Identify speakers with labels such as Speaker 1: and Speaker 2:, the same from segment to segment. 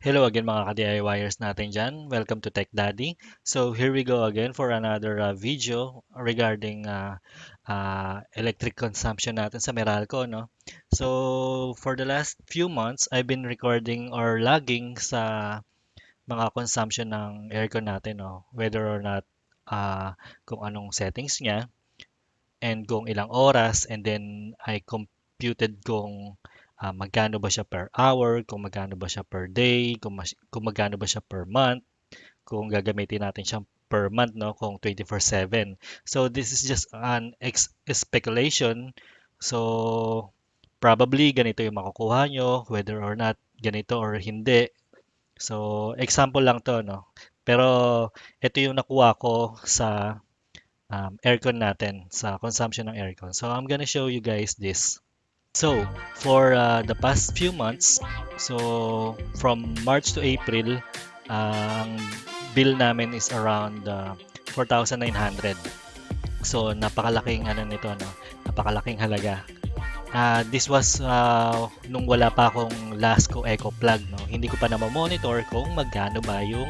Speaker 1: Hello again mga ka-DIYers natin dyan. Welcome to Tech Daddy. So here we go again for another video regarding electric consumption natin sa Meralco, no? So for the last few months, I've been recording or logging sa mga consumption ng aircon natin, no? Whether or not kung anong settings niya and kung ilang oras, and then I computed kung magkano ba siya per hour, kung magkano ba siya per day, kung magkano ba siya per month, kung gagamitin natin siya per month, no, kung 24/7. So this is just an speculation. So probably ganito yung makukuha nyo, whether or not ganito or hindi. So example lang to, no. Pero ito yung nakuha ko sa aircon natin, sa consumption ng aircon. So I'm gonna show you guys this. So for the past few months, so from March to April, ang bill namin is around 4,900. So napakalaking ano nito, no? Napakalaking halaga. This was nung wala pa akong Lasco Eco Plug, no? Hindi ko pa na monitor kung magkano ba yung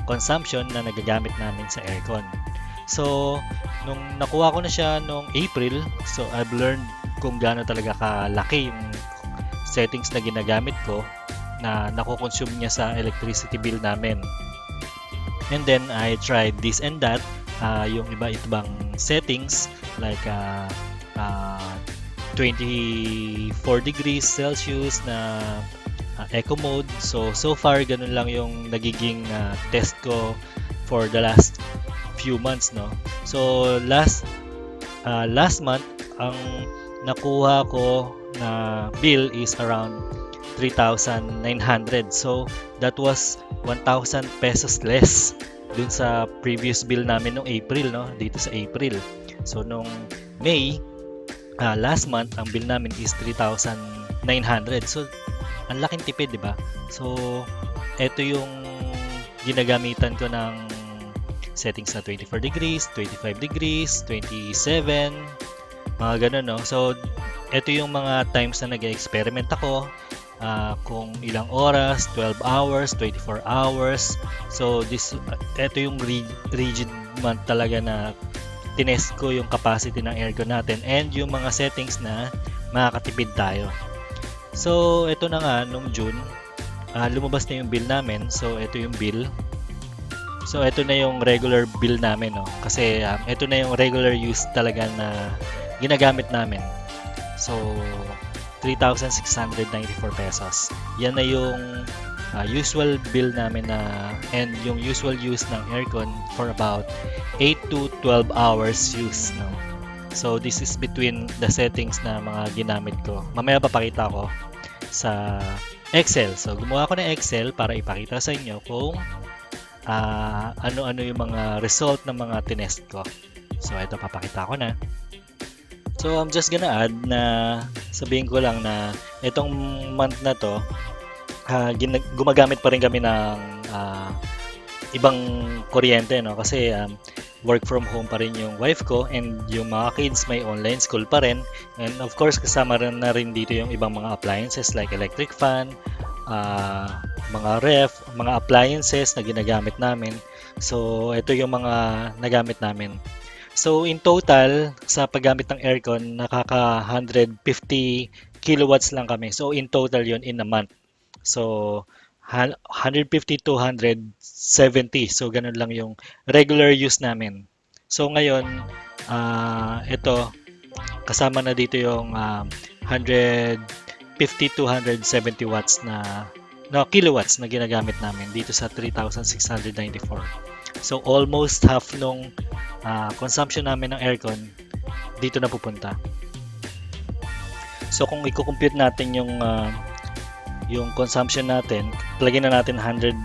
Speaker 1: consumption na nagagamit namin sa aircon. So, nung nakuha ko na siya nung April, so I've learned kung gaano talaga kalaki yung settings na ginagamit ko na nakoconsume niya sa electricity bill namin. And then, I tried this and that, yung iba-ibang settings like 24 degrees Celsius na eco mode. So far, ganun lang yung nagiging test ko for the last few months, no. So last month ang nakuha ko na bill is around 3,900. So that was 1,000 pesos less dun sa previous bill namin nung April, no, dito sa April. So nung May, last month ang bill namin is 3,900. So ang laking tipid, di ba? So ito yung ginagamitan ko ng settings na 24 degrees, 25 degrees, 27, mga ganun, no? So, ito yung mga times na nag-experiment ako, kung ilang oras, 12 hours, 24 hours. So, ito yung rigid month talaga na tinest ko yung capacity ng aircon natin and yung mga settings na makakatipid tayo. So, ito na nga, nung June, lumabas na yung bill namin. So, ito yung bill. So, ito na yung regular bill namin, no? Kasi ito na yung regular use talaga na ginagamit namin. So, 3,694 pesos. Yan na yung usual bill namin and yung usual use ng aircon for about 8 to 12 hours use, no? So, this is between the settings na mga ginamit ko. Mamaya papakita ko sa Excel. So, gumawa ko ng Excel para ipakita sa inyo kung ano-ano yung mga result ng mga tinest ko. So, ito papakita ko na. So, I'm just gonna add na sabihin ko lang na itong month na to, gumagamit pa rin kami ng ibang kuryente, no? Kasi work from home pa rin yung wife ko and yung mga kids may online school pa rin. And of course, kasama rin na rin dito yung ibang mga appliances like electric fan, mga ref, mga appliances na ginagamit namin. So, ito yung mga nagamit namin. So, in total, sa paggamit ng aircon, nakaka 150 kilowatts lang kami. So, in total yun in a month. So, 150 to 170. So, ganun lang yung regular use namin. So, ngayon, ito, kasama na dito yung 150 to 170 watts na kilowatts na ginagamit namin dito sa 3,694. So almost half nung consumption namin ng aircon dito na pupunta. So kung i-compute natin yung consumption natin, plugin na natin 160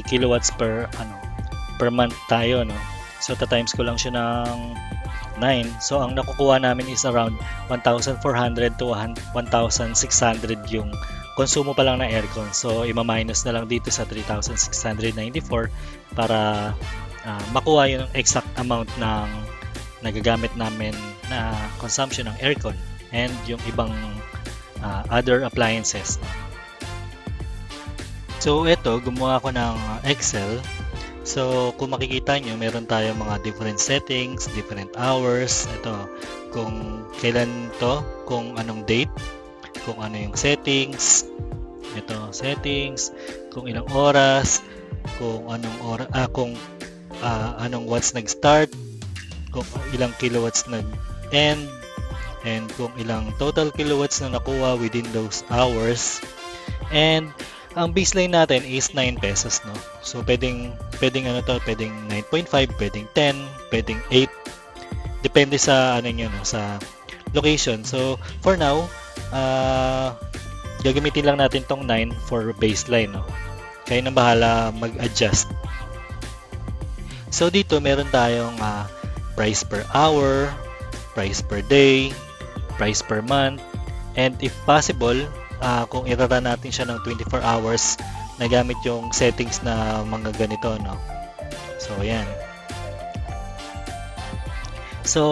Speaker 1: kilowatts per month tayo, no. So times ko lang siya ng 9. So ang nakukuha namin is around 1,400 to 1,600 yung konsumo pa lang ng aircon. So, ima-minus na lang dito sa 3,694 para makuha yung exact amount ng nagagamit namin na consumption ng aircon and yung ibang other appliances. So ito, gumawa ako ng Excel. So kung makikita nyo, meron tayong mga different settings, different hours. Ito, kung kailan to, kung anong date, kung ano yung settings. Ito, settings, kung ilang oras, kung anong anong watts nag-start, kung ilang kilowatts nag-end, and kung ilang total kilowatts na nakuha within those hours. And ang baseline natin is 9 pesos, no? So pwedeng ano to, pwedeng 9.5, pwedeng 10, pwedeng 8. Depende sa ano niyo, no, sa location. So for now, gagamitin lang natin tong 9 for baseline, no? Kayo na bahala mag-adjust. So dito meron tayong price per hour, price per day, price per month, and if possible, kung irara natin siya ng 24 hours, nagamit yung settings na mga ganito, no? So ayan. So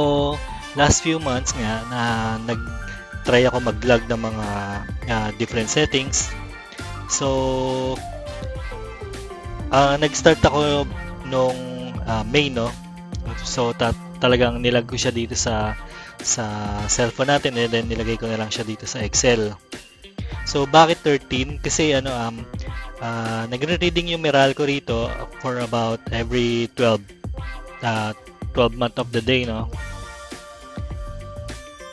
Speaker 1: last few months nga na nag-try ako mag-log ng mga different settings. So nag-start ako nung May, no? So talagang nilag ko siya dito sa cellphone natin, and then nilagay ko na lang siya dito sa Excel. So bakit 13? Kasi nagre-reading yung Meralco rito for about every 12 month of the day, no?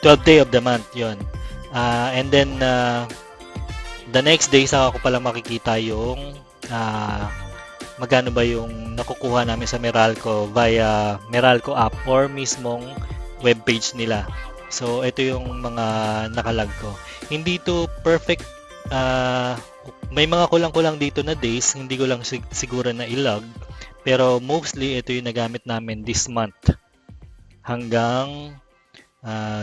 Speaker 1: 12 day of the month, yun. And then the next day saka ko palang makikita yung magkano ba yung nakukuha namin sa Meralco via Meralco app or mismong webpage nila. So ito yung mga nakalag ko. Hindi to perfect, may mga kulang-kulang dito na days, hindi ko lang siguro na ilog, pero mostly ito yung nagamit namin this month hanggang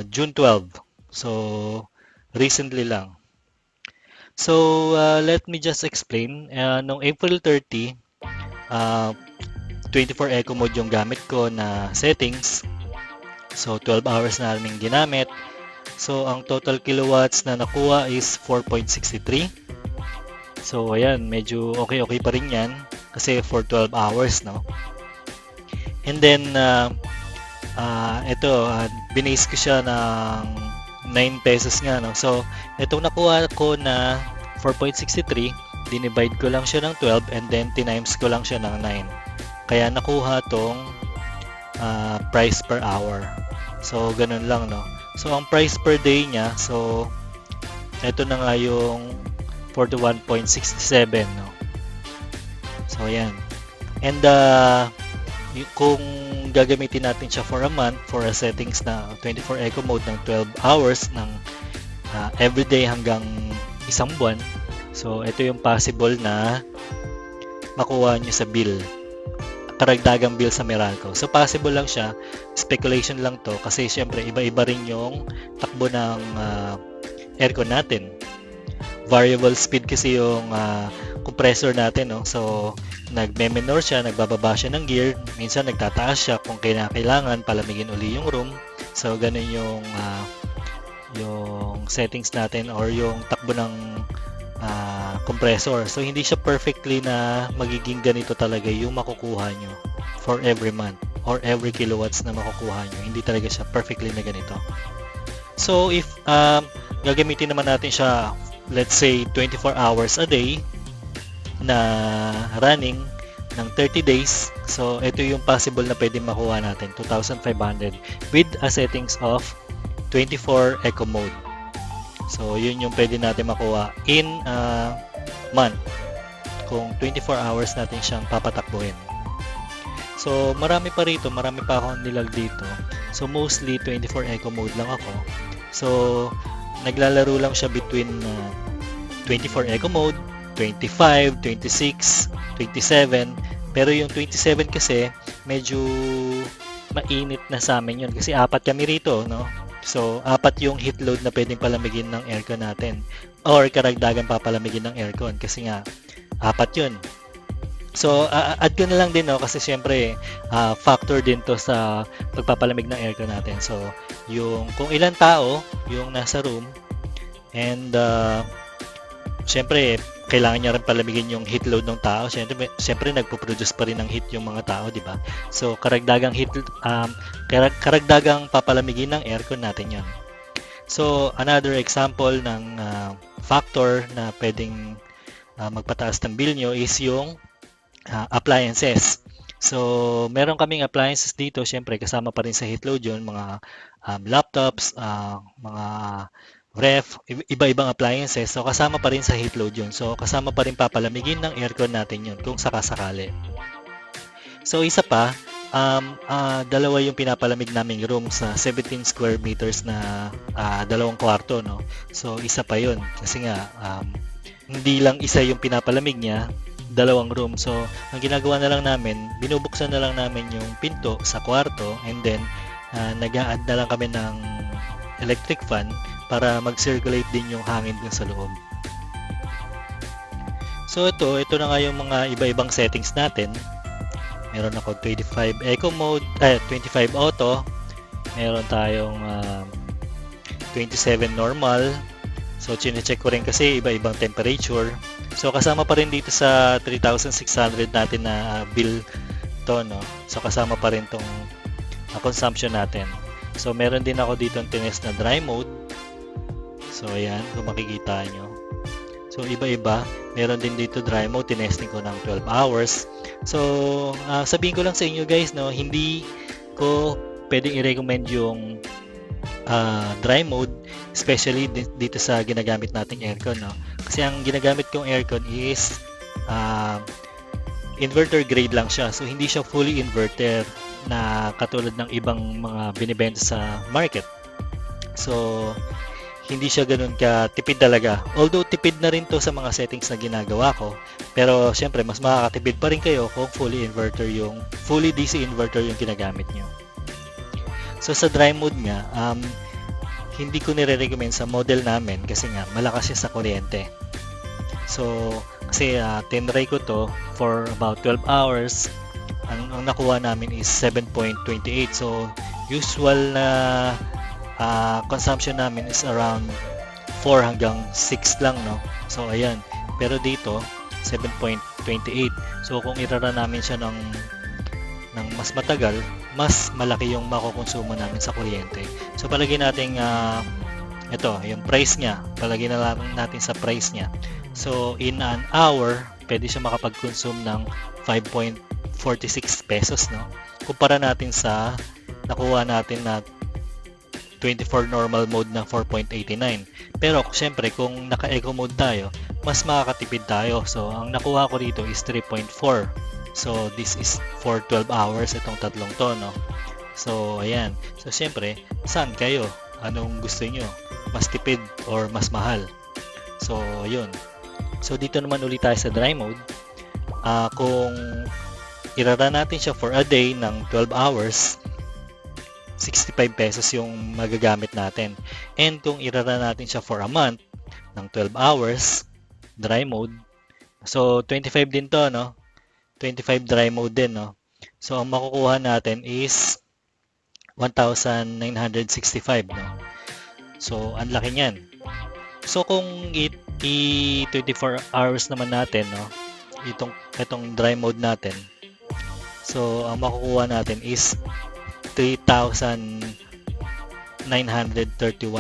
Speaker 1: June 12. So recently lang. So let me just explain. Noong April 30, 24 eco mode yung gamit ko na settings. So 12 hours na namin ginamit. So ang total kilowatts na nakuha is 4.63. So ayan, medyo okay pa rin yan kasi for 12 hours, no? And then binase ko siya ng 9 pesos nga, no? So itong nakuha ko na 4.63, dinivide ko lang siya ng 12 and then tinimes ko lang siya ng 9. Kaya nakuha tong price per hour. So ganun lang, no? So ang price per day niya, so ito na nga yung 41.67, no? So ayan. And kung gagamitin natin siya for a month, for a settings na 24 eco mode ng 12 hours ng everyday hanggang isang buwan, so ito yung possible na makuha nyo sa bill, karagdagang bill sa Meralco. So possible lang siya, speculation lang to kasi syempre iba-iba rin yung takbo ng aircon natin. Variable speed kasi yung compressor natin, no? So nagme-minor siya, nagbababa siya ng gear, minsan nagtataas siya kung kailangan palamigin uli yung room. So ganun yung settings natin or yung takbo ng compressor. So hindi siya perfectly na magiging ganito talaga yung makukuha nyo for every month or every kilowatts na makukuha nyo. Hindi talaga siya perfectly na ganito. So if gagamitin naman natin siya, let's say 24 hours a day na running ng 30 days, so ito yung possible na pwede makuha natin, 2,500 with a settings of 24 eco mode. So yun yung pwede natin makuha in a month kung 24 hours natin siyang papatakbuhin. So marami pa rito, marami pa akong nilag dito. So mostly 24 eco mode lang ako. So naglalaro lang siya between 24 eco mode, 25, 26, 27. Pero yung 27 kasi medyo mainit na sa amin yun kasi 4 kami rito, no? So 4 yung heat load na pwedeng palamigin ng aircon natin or karagdagan papalamigin ng aircon kasi nga 4 yun. So add ko na lang din, no, kasi syempre factor din to sa pagpapalamig ng aircon natin. So yung kung ilang tao yung nasa room and Siyempre, kailangan niya rin palamigin yung heat load ng tao. Siyempre nagpo-produce pa rin ng heat yung mga tao, di ba? So, karagdagang papalamigin ng aircon natin yon. So, another example ng factor na pwedeng magpataas ng bill nyo is yung appliances. So, meron kaming appliances dito, syempre kasama pa rin sa heat load yun, mga laptops, mga ref, iba-ibang appliances. So, kasama pa rin sa heat load yun. So, kasama pa rin papalamigin ng aircon natin yun kung sakasakali. So, isa pa, dalawa yung pinapalamig naming room sa 17 square meters na dalawang kwarto, no? So, isa pa yun. Kasi nga, hindi lang isa yung pinapalamig niya, dalawang room. So, ang ginagawa na lang namin, binubuksan na lang namin yung pinto sa kwarto and then nag-a-add na lang kami ng electric fan para mag-circulate din yung hangin dun sa loob. So, ito na nga yung mga iba-ibang settings natin. Meron ako 25 eco mode, 25 auto. Meron tayong 27 normal. So, chine-check ko rin kasi iba-ibang temperature. So, kasama pa rin dito sa 3,600 natin na bill to, no? So, kasama pa rin tong consumption natin. So, meron din ako dito ang tinest na dry mode. So, ayan, kung makikita nyo. So, iba-iba. Meron din dito dry mode. Tinesting ko ng 12 hours. So, sabihin ko lang sa inyo guys, no, hindi ko pwedeng i-recommend yung dry mode, especially dito sa ginagamit nating aircon, no? Kasi ang ginagamit kong aircon is inverter grade lang siya. So, hindi siya fully inverter na katulad ng ibang mga binibenta sa market. So, hindi siya ganun ka tipid talaga. Although tipid na rin to sa mga settings na ginagawa ko, pero syempre mas makakatipid pa rin kayo kung fully DC inverter yung ginagamit nyo. So sa dry mode nga, hindi ko nire-recommend sa model namin kasi nga malakas siya sa kuryente. So kasi tinry ko to for about 12 hours. Ang nakuha namin is 7.28. So usual na consumption namin is around 4 hanggang 6 lang, no? So ayan, pero dito 7.28. So kung irara namin siya ng mas matagal, mas malaki yung makukonsumo namin sa kuryente. So palagay natin ito, yung price niya, palagay na lang natin sa price niya. So in an hour, pwede siya makapag-consume ng 5.46 pesos, no? Kumpara natin sa nakuha natin na 24 normal mode na 4.89. Pero syempre kung naka-eco mode tayo, mas makakatipid tayo. So ang nakuha ko dito is 3.4. So this is for 12 hours itong tatlong to, no? So ayan. So syempre, saan kayo? Anong gusto niyo? Mas tipid or mas mahal? So yun. So dito naman ulit tayo sa dry mode. Kung irara natin siya for a day ng 12 hours, 65 pesos yung magagamit natin. And kung irara natin siya for a month ng 12 hours, dry mode, so 25 din to, no? 25 dry mode din, no? So ang makukuha natin is 1,965, no? So ang laki niyan. So kung i-24 hours naman natin, no? Itong dry mode natin. So ang makukuha natin is 3,931,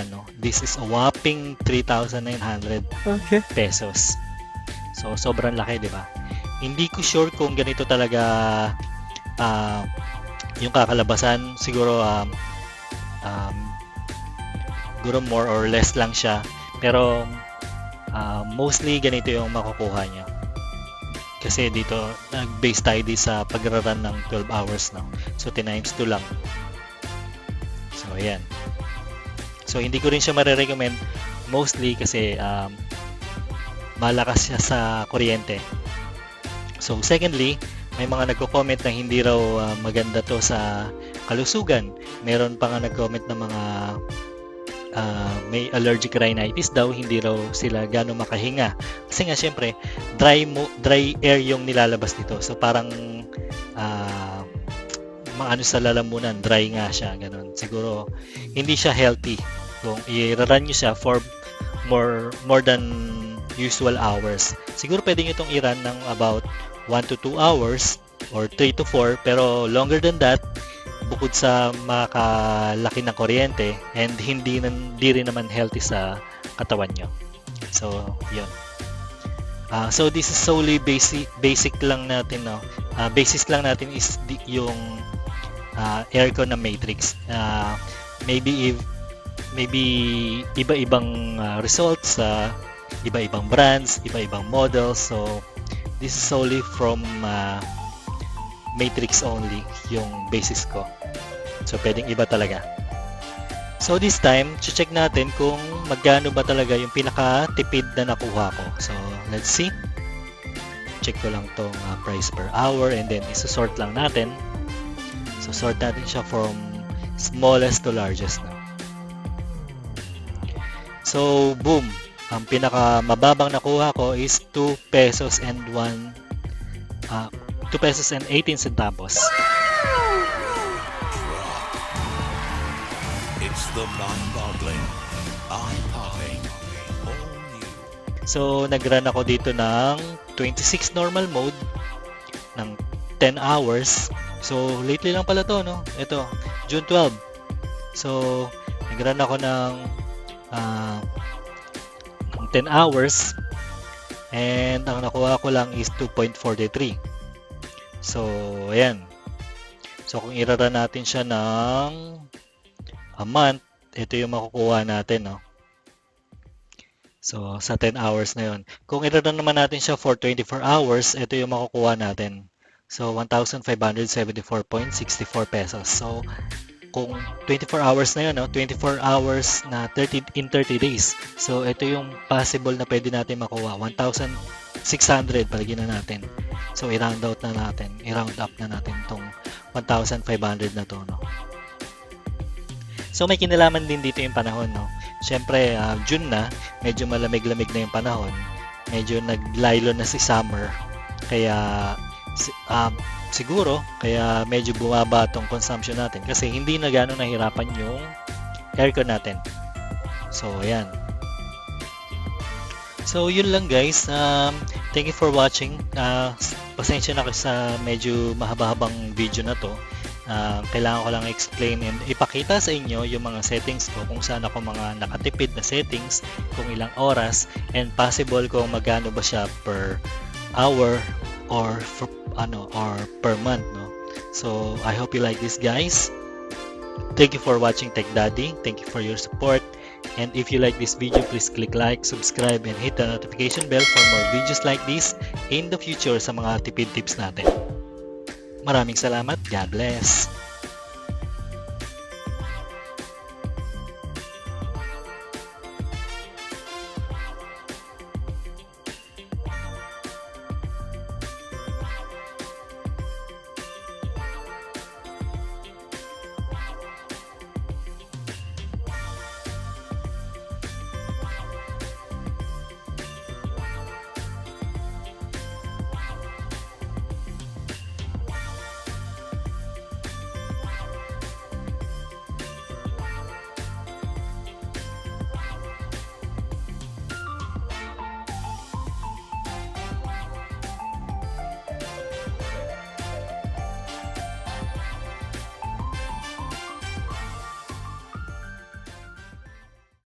Speaker 1: no? This is a whopping 3,900 pesos. So sobrang laki, di ba? Hindi ko sure kung ganito talaga yung kakalabasan. Siguro siguro more or less lang siya. Pero mostly ganito yung makukuha niya. Kasi dito, nag-base tayo sa pag-run ng 12 hours, no? So, times 2 lang. So, ayan. So, hindi ko rin siya marirecommend mostly kasi malakas siya sa kuryente. So, secondly, may mga nagko-comment na hindi raw maganda to sa kalusugan. Meron pa nga nag-comment na mga may allergic rhinitis daw, hindi raw sila gano'ng makahinga. Kasi nga syempre, dry air yung nilalabas nito. So parang maano sa lalamunan, dry nga siya, ganun. Siguro hindi siya healthy. Kung i-run nyo siya for more than usual hours. Siguro pwede nyo itong i-run ng about 1 to 2 hours or 3 to 4, pero longer than that, bukod sa makakalaki ng kuryente and hindi rin naman healthy sa katawan nyo. So, yun. So this is solely basic lang natin, no. Basis lang natin is yung aircon na Matrix. Maybe iba-ibang results sa iba-ibang brands, iba-ibang models. So this is solely from Matrix only yung basis ko. So pwedeng iba talaga. So this time, check natin kung magkano ba talaga yung pinaka-tipid na nakuha ko. So let's see. Check ko lang tong price per hour and then isusort lang natin. So sort natin siya from smallest to largest na. So boom, ang pinaka-mababang nakuha ko is 2 pesos and 2 pesos and 18 centavos.
Speaker 2: It's the mind-boggling, eye-popping, all new.
Speaker 1: So, nag-run ako dito ng 26 normal mode ng 10 hours. So, lately lang pala to, no? Ito, June 12. So, nag-run ako ng 10 hours and ang nakuha ko lang is 2.43. So, ayan. So, kung i-run natin siya ng a month, ito yung makukuha natin, no? So, sa 10 hours na yun. Kung i-run naman natin siya for 24 hours, ito yung makukuha natin. So, 1,574.64 pesos. So, kung 24 hours na yun, no? 24 hours na 30 days. So, ito yung possible na pwede natin makuha. 1,600 palagyan na natin. So, i-round up na natin itong 1,500 na to, no? So may kinalaman din dito yung panahon, no? Siyempre, June na, medyo malamig-lamig na yung panahon. Medyo naglaylo na si summer. Kaya siguro, kaya medyo bumaba tong consumption natin kasi hindi na gano'ng nahirapan yung aircon natin. So, ayan. So, yun lang guys. Thank you for watching. Pasensya na kasi sa medyo mahaba-habang video na to. Kailangan ko lang explain and ipakita sa inyo yung mga settings ko, kung saan ako mga nakatipid na settings, kung ilang oras, and possible kung magkano ba siya per hour or per month, no? So I hope you like this, guys. Thank you for watching Tech Daddy. Thank you for your support, and if you like this video, please click like, subscribe, and hit the notification bell for more videos like this in the future sa mga tipid tips natin. Maraming salamat. God bless.